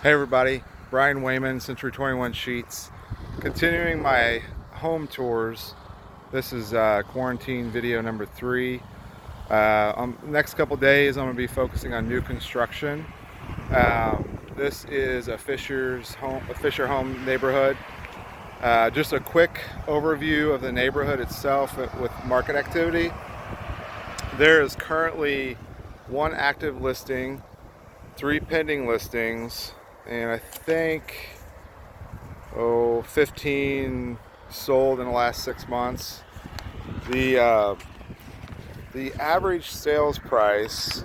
Hey everybody, Brian Wayman, Century 21 Scheetz. Continuing my home tours. This is quarantine video number 3. The next couple days I'm going to be focusing on new construction. This is a Fischer home neighborhood. Just a quick overview of the neighborhood itself with market activity. There is currently 1 active listing, 3 pending listings, and I think 15 sold in the last 6 months. The average sales price,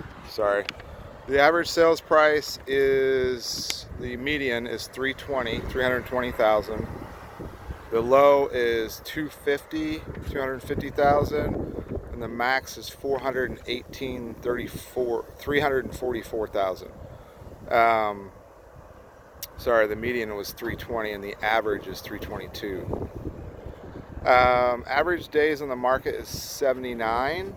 is, the median is 320,000. The low is 250,000, and the max is 344,000. The median was 320 and the average is 322. Average days on the market is 79,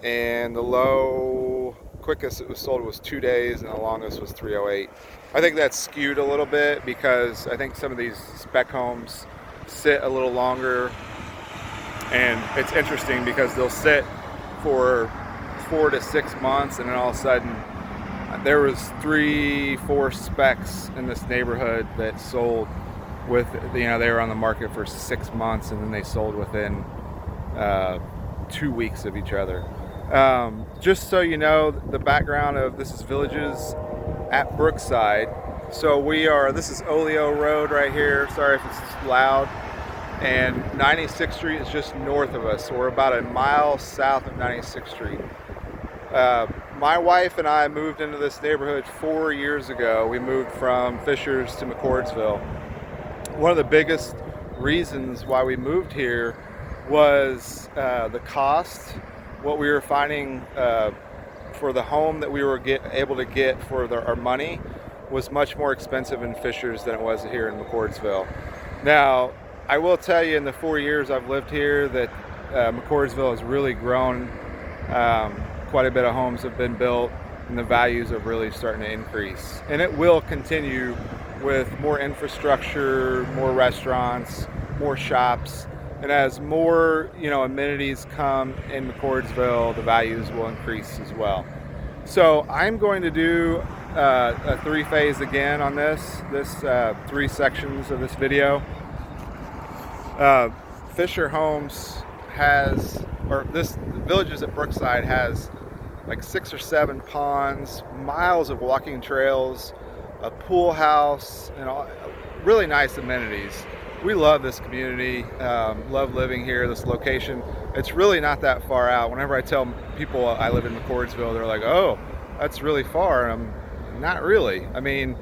and the quickest it was sold was 2 days, and the longest was 308. I think that's skewed a little bit because I think some of these spec homes sit a little longer, and it's interesting because they'll sit for 4 to 6 months, and then all of a sudden there was 3-4 specs in this neighborhood that sold with, they were on the market for 6 months, and then they sold within 2 weeks of each other. Just so you know, the background of this is Villages at Brookside. So this is Olio Rd right here. Sorry if it's loud. And 96th Street is just north of us. So we're about a mile south of 96th Street. My wife and I moved into this neighborhood 4 years ago. We moved from Fischer's to McCordsville. One of the biggest reasons why we moved here was the cost. What we were finding for the home that we were able to get for our money was much more expensive in Fischer's than it was here in McCordsville. Now, I will tell you, in the 4 years I've lived here, that McCordsville has really grown. Quite a bit of homes have been built, and the values are really starting to increase. And it will continue with more infrastructure, more restaurants, more shops. And as more amenities come in McCordsville, the values will increase as well. So I'm going to do a 3-phase again on this 3 sections of this video. Fischer Homes this Villages at Brookside has like 6 or 7 ponds, miles of walking trails, a pool house, and really nice amenities. We love this community, love living here, this location. It's really not that far out. Whenever I tell people I live in McCordsville, they're like, oh, that's really far. And I'm not really. I mean,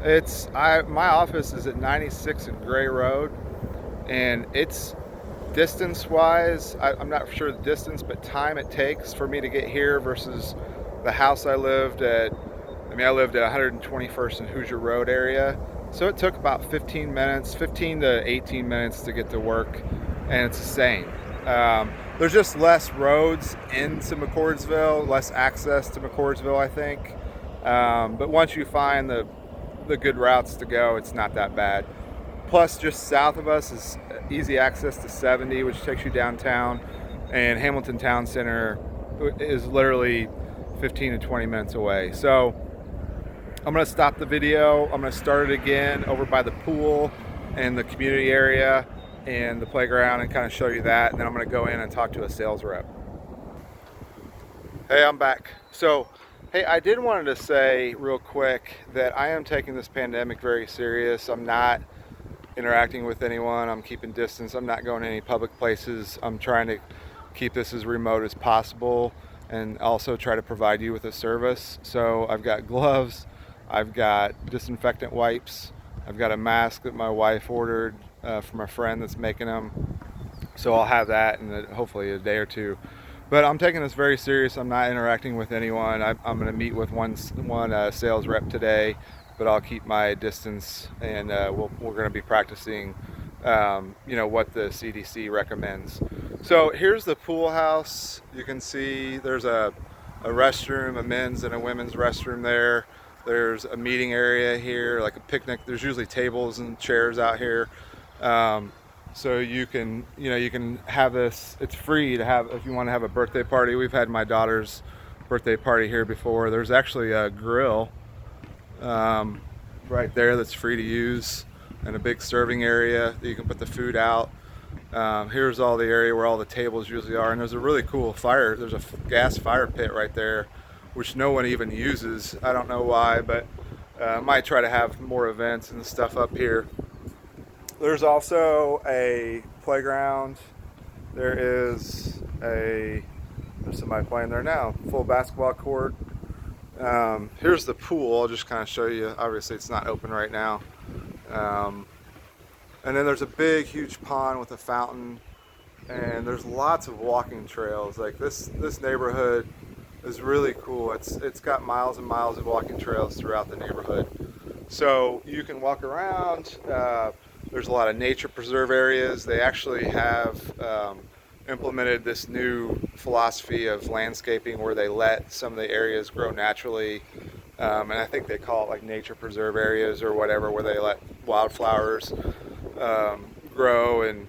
my office is at 96 and Gray Road, and it's distance-wise, I'm not sure the distance, but time it takes for me to get here versus the house I lived at. I lived at 121st and Hoosier Road area. So it took about 15 to 18 minutes to get to work, and it's the same. There's just less roads into McCordsville, less access to McCordsville, I think. But once you find the good routes to go, it's not that bad. Plus, just south of us is easy access to 70, which takes you downtown, and Hamilton Town Center is literally 15 to 20 minutes away. So I'm going to stop the video. I'm going to start it again over by the pool and the community area and the playground and kind of show you that. And then I'm going to go in and talk to a sales rep. Hey, I'm back. So, hey, I did wanted to say real quick that I am taking this pandemic very serious. I'm not interacting with anyone. I'm keeping distance. I'm not going to any public places. I'm trying to keep this as remote as possible and also try to provide you with a service. So I've got gloves. I've got disinfectant wipes. I've got a mask that my wife ordered from a friend that's making them. So I'll have that in hopefully a day or 2. But I'm taking this very serious. I'm not interacting with anyone. I'm going to meet with one sales rep today, but I'll keep my distance, and we're going to be practicing what the CDC recommends. So here's the pool house. You can see there's a restroom, a men's and a women's restroom there. There's a meeting area here, like a picnic. There's usually tables and chairs out here. So you can have this. It's free to have if you want to have a birthday party. We've had my daughter's birthday party here before. There's actually a grill right there that's free to use, and a big serving area that you can put the food out. Here's all the area where all the tables usually are, and there's a really cool fire. There's a gas fire pit right there, which no one even uses. I don't know why, but might try to have more events and stuff up here. There's also a playground. There's somebody playing there now. Full basketball court. Here's the pool. I'll just kind of show you. Obviously, it's not open right now. And then there's a big, huge pond with a fountain. And there's lots of walking trails. Like this neighborhood is really cool. It's got miles and miles of walking trails throughout the neighborhood. So you can walk around. There's a lot of nature preserve areas. They actually have implemented this new philosophy of landscaping where they let some of the areas grow naturally. And I think they call it like nature preserve areas or whatever, where they let wildflowers grow and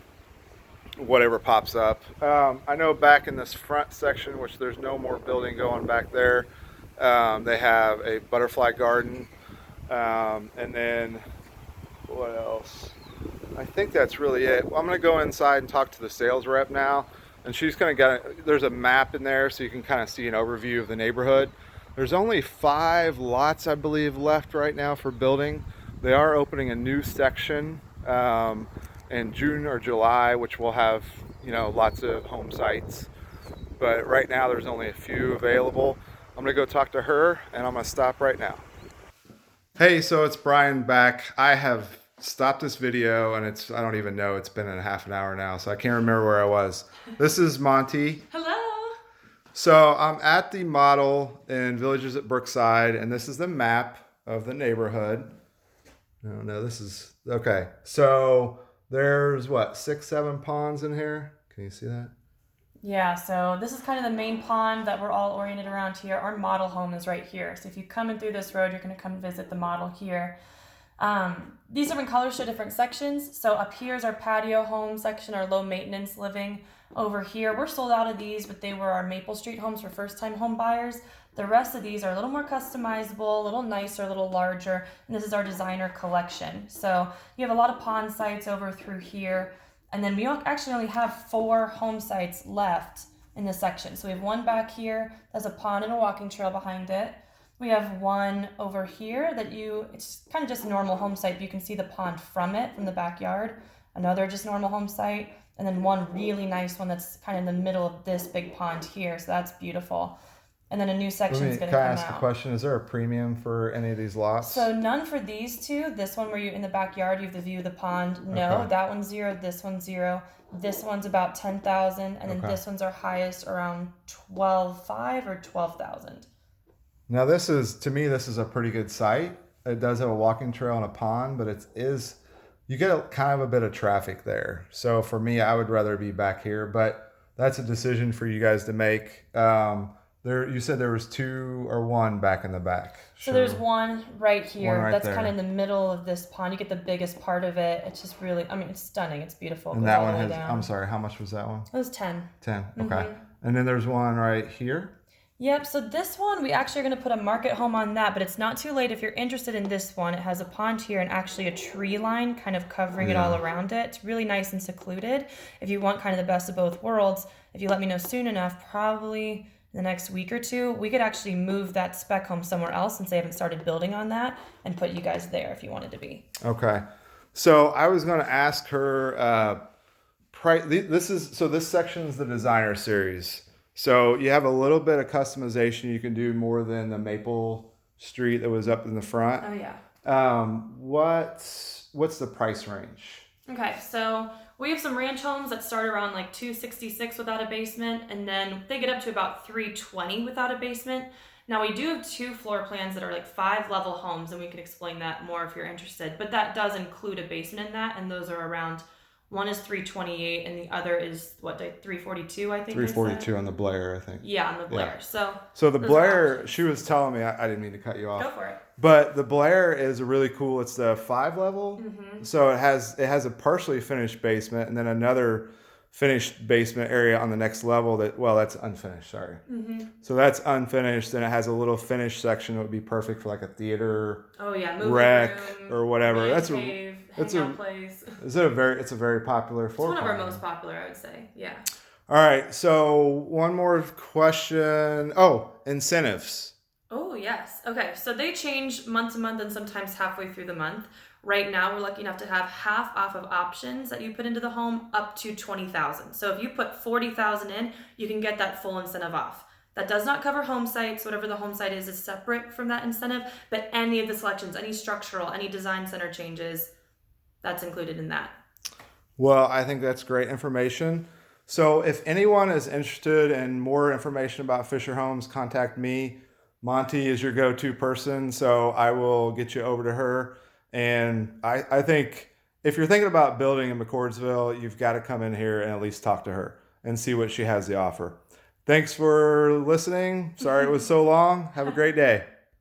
whatever pops up. I know back in this front section, which there's no more building going back there, they have a butterfly garden. And then what else? I think that's really it. I'm going to go inside and talk to the sales rep now, and she's going to there's a map in there so you can kind of see an overview of the neighborhood. There's only 5 lots, I believe, left right now for building. They are opening a new section in June or July, which will have, lots of home sites. But right now there's only a few available. I'm going to go talk to her, and I'm going to stop right now. Hey, so it's Brian back. I have stopped this video, and I don't even know, it's been in a half an hour now, so I can't remember where I was. This is Monty. Hello. So I'm at the model in Villages at Brookside, and this is the map of the neighborhood. No, this is, okay. So there's 6, 7 ponds in here. Can you see that? Yeah, so this is kind of the main pond that we're all oriented around here. Our model home is right here. So if you come in through this road, you're going to come visit the model here. These different colors show different sections. So up here is our patio home section, our low maintenance living. Over here, we're sold out of these, but they were our Maple Street homes for first time home buyers. The rest of these are a little more customizable, a little nicer, a little larger, and this is our designer collection. So you have a lot of pond sites over through here, and then we actually only have 4 home sites left in this section. So we have one back here, there's a pond and a walking trail behind it. We have one over here it's kind of just a normal home site, but you can see the pond from the backyard. Another just normal home site, and then one really nice one that's kind of in the middle of this big pond here, so that's beautiful. And then a new section is going to come out. Can I ask a question? Is there a premium for any of these lots? So none for these two. This one where you're in the backyard, you have the view of the pond. No, okay. That one's 0. This one's 0. This one's about 10,000, and then this one's our highest, around 12,500 or 12,000. Now to me, this is a pretty good site. It does have a walking trail and a pond, but you get kind of a bit of traffic there. So for me, I would rather be back here, but that's a decision for you guys to make. You said there was 2 or 1 back in the back. So there's one right here. That's kind of in the middle of this pond. You get the biggest part of it. It's just really, it's stunning. It's beautiful. And that one I'm sorry, how much was that one? It was 10. 10, okay. Mm-hmm. And then there's one right here. Yep, so this one, we actually are going to put a market home on that, but it's not too late if you're interested in this one. It has a pond here and actually a tree line kind of covering it all around it. It's really nice and secluded. If you want kind of the best of both worlds, if you let me know soon enough, probably in the next week or 2, we could actually move that spec home somewhere else since they haven't started building on that and put you guys there if you wanted to be. Okay. So I was going to ask her, this section is the designer series. So you have a little bit of customization. You can do more than the Maple Street that was up in the front. Oh, yeah. What's the price range? Okay, so we have some ranch homes that start around like $266 without a basement, and then they get up to about $320 without a basement. Now we do have 2 floor plans that are like 5-level homes, and we can explain that more if you're interested. But that does include a basement in that, and those are around One is 328 and the other is what, like 342, I think. 342 on the Blair, I think. Yeah, on the Blair. Yeah. So the Blair, she was telling me, I didn't mean to cut you off. Go for it. But the Blair is a really cool. It's the 5 level, so it has a partially finished basement and then another finished basement area on the next level. That's unfinished. Sorry. So that's unfinished, and it has a little finished section that would be perfect for like a theater. Oh yeah, movie rec room, or whatever. Place. It's a very popular floor plan. It's one of plan. our most popular, I would say. Yeah. All right, so one more question. Oh, incentives. Oh, yes. Okay, so they change month to month and sometimes halfway through the month. Right now, we're lucky enough to have half off of options that you put into the home up to $20,000. So if you put $40,000 in, you can get that full incentive off. That does not cover home sites. Whatever the home site is separate from that incentive, but any of the selections, any structural, any design center changes, that's included in that. Well, I think that's great information. So if anyone is interested in more information about Fischer Homes, contact me. Monty is your go-to person, so I will get you over to her. And I think if you're thinking about building in McCordsville, you've got to come in here and at least talk to her and see what she has to offer. Thanks for listening. Sorry it was so long. Have a great day.